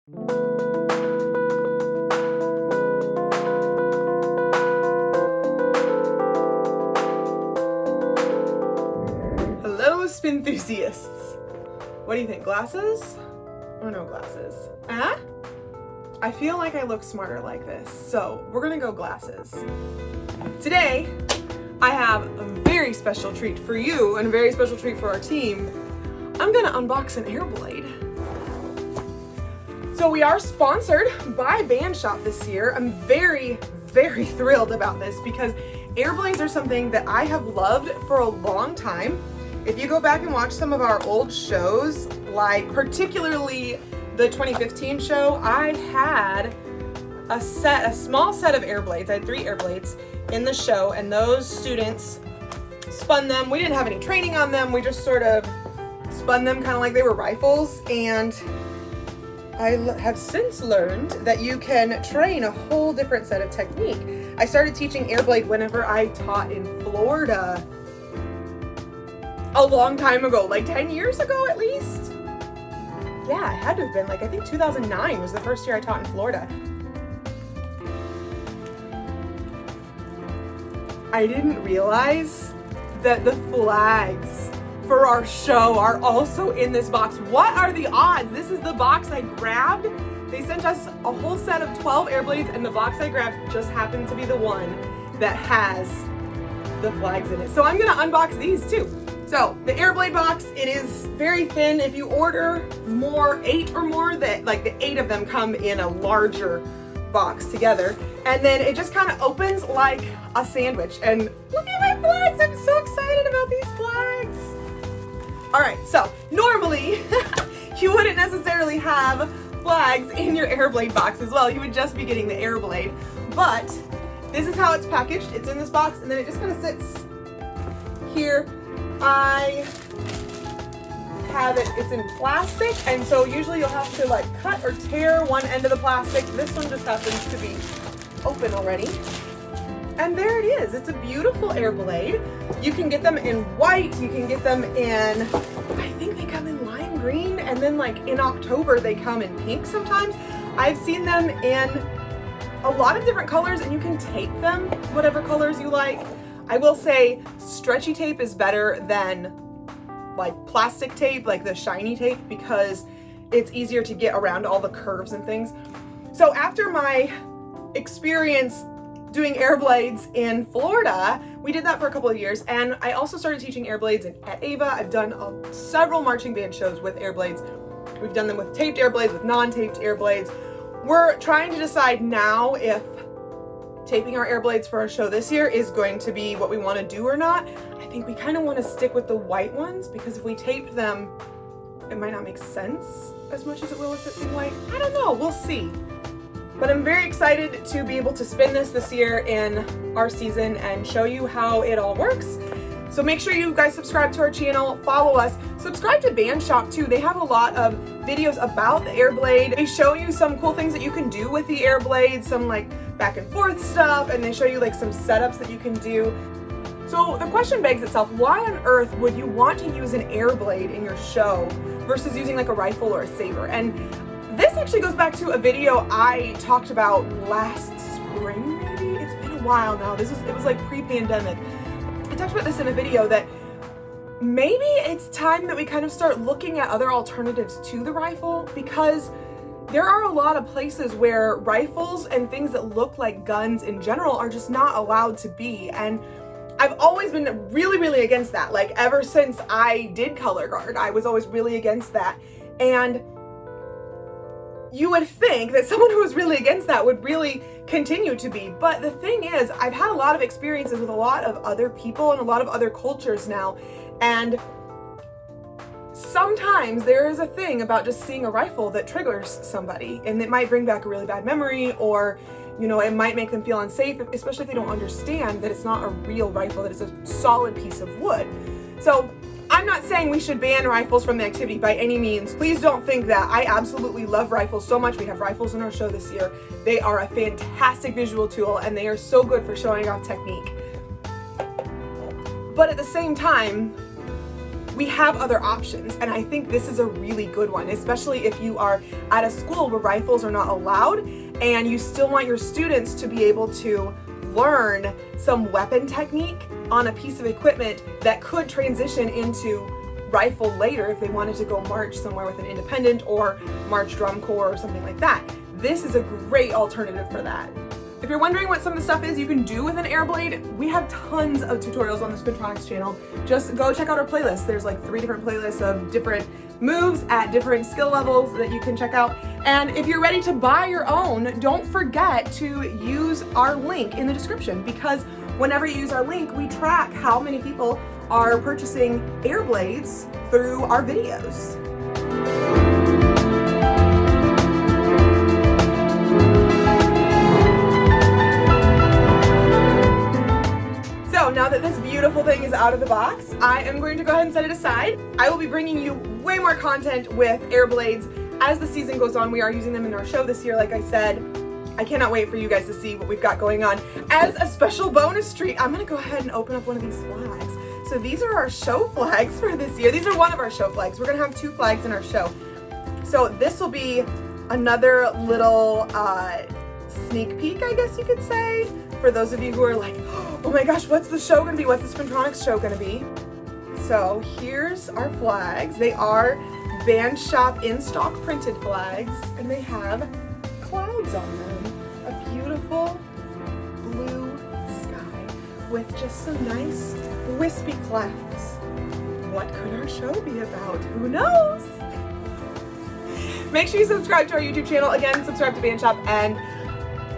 Hello, spin enthusiasts. What do you think, glasses or no glasses? I feel like I look smarter like this, so we're gonna go glasses. Today, I have a very special treat for you and a very special treat for our team. I'm gonna unbox an Airblade. So we are sponsored by BandShoppe this year. I'm very, very thrilled about this because Airblades are something that I have loved for a long time. If you go back and watch some of our old shows, like particularly the 2015 show, I had a small set of Airblades. I had 3 Airblades in the show, and those students spun them. We didn't have any training on them. We just sort of spun them kind of like they were rifles, and I have since learned that you can train a whole different set of technique. I started teaching Airblade whenever I taught in Florida a long time ago, like 10 years ago at least. Yeah, it had to have been, like, I think 2009 was the first year I taught in Florida. I didn't realize that the flags for our show are also in this box. What are the odds? This is the box I grabbed. They sent us a whole set of 12 Airblades, and the box I grabbed just happened to be the one that has the flags in it. So I'm gonna unbox these too. So the Airblade box, it is very thin. If you order 8 or more, that like the 8 of them come in a larger box together. And then it just kind of opens like a sandwich. And look at my flags. I'm so excited about these flags. All right, so normally you wouldn't necessarily have flags in your Airblade box as well. You would just be getting the Airblade. But this is how it's packaged. It's in this box, and then it just kind of sits here. I have it's in plastic, and so usually you'll have to like cut or tear one end of the plastic. This one just happens to be open already. And there it is. It's a beautiful Airblade. You can get them in white, you can get them in, I think they come in lime green, and then like in October they come in pink sometimes. I've seen them in a lot of different colors, and you can tape them whatever colors you like. I will say stretchy tape is better than like plastic tape, like the shiny tape, because it's easier to get around all the curves and things. So after my experience doing Airblades in Florida, we did that for a couple of years, and I also started teaching Airblades at Ava. I've done several marching band shows with Airblades. We've done them with taped Airblades, with non-taped Airblades. We're trying to decide now if taping our Airblades for our show this year is going to be what we want to do or not. I think we kind of want to stick with the white ones, because if we taped them, it might not make sense as much as it will if it's in white. I don't know, we'll see. But I'm very excited to be able to spin this year in our season and show you how it all works. So make sure you guys subscribe to our channel, follow us, subscribe to BandShoppe too. They have a lot of videos about the Airblade. They show you some cool things that you can do with the Airblade, some like back and forth stuff, and they show you like some setups that you can do. So the question begs itself, why on earth would you want to use an Airblade in your show versus using like a rifle or a saber? And this actually goes back to a video I talked about last spring, maybe? It's been a while now. It was like pre-pandemic. I talked about this in a video that maybe it's time that we kind of start looking at other alternatives to the rifle, because there are a lot of places where rifles and things that look like guns in general are just not allowed to be. And I've always been really, really against that. Like ever since I did color guard, I was always really against that. And you would think that someone who was really against that would really continue to be. But the thing is, I've had a lot of experiences with a lot of other people and a lot of other cultures now. And sometimes there is a thing about just seeing a rifle that triggers somebody, and it might bring back a really bad memory, or, you know, it might make them feel unsafe, especially if they don't understand that it's not a real rifle, that it's a solid piece of wood. So I'm not saying we should ban rifles from the activity by any means. Please don't think that. I absolutely love rifles so much. We have rifles in our show this year. They are a fantastic visual tool, and they are so good for showing off technique. But at the same time, we have other options, and I think this is a really good one, especially if you are at a school where rifles are not allowed and you still want your students to be able to learn some weapon technique on a piece of equipment that could transition into rifle later if they wanted to go march somewhere with an independent or march drum corps or something like that. This is a great alternative for that. If you're wondering what some of the stuff is you can do with an Airblade, we have tons of tutorials on the Spintronics channel. Just go check out our playlist. There's like 3 different playlists of different moves at different skill levels that you can check out. And if you're ready to buy your own, don't forget to use our link in the description, because whenever you use our link, we track how many people are purchasing Airblades through our videos. So now that this beautiful thing is out of the box, I am going to go ahead and set it aside. I will be bringing you way more content with Airblades as the season goes on. We are using them in our show this year, like I said. I cannot wait for you guys to see what we've got going on. As a special bonus treat, I'm gonna go ahead and open up one of these flags. So these are our show flags for this year. These are one of our show flags. We're gonna have 2 flags in our show. So this will be another little sneak peek, I guess you could say, for those of you who are like, oh my gosh, what's the show gonna be? What's the Spintronics show gonna be? So here's our flags. They are BandShoppe in-stock printed flags, and they have clouds on them. A beautiful blue sky with just some nice wispy clouds. What could our show be about? Who knows? Make sure you subscribe to our YouTube channel. Again, subscribe to BandShoppe, and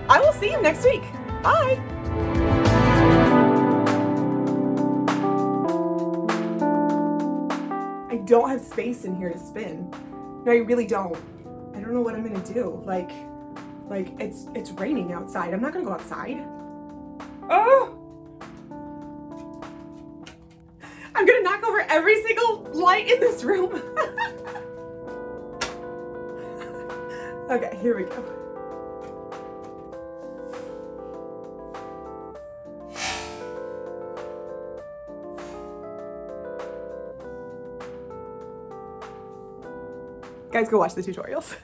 I will see you next week. Bye! I don't have space in here to spin. No, I really don't. I don't know what I'm gonna do. Like it's raining outside. I'm not gonna go outside. Oh! I'm gonna knock over every single light in this room. Okay, here we go. Guys, go watch the tutorials.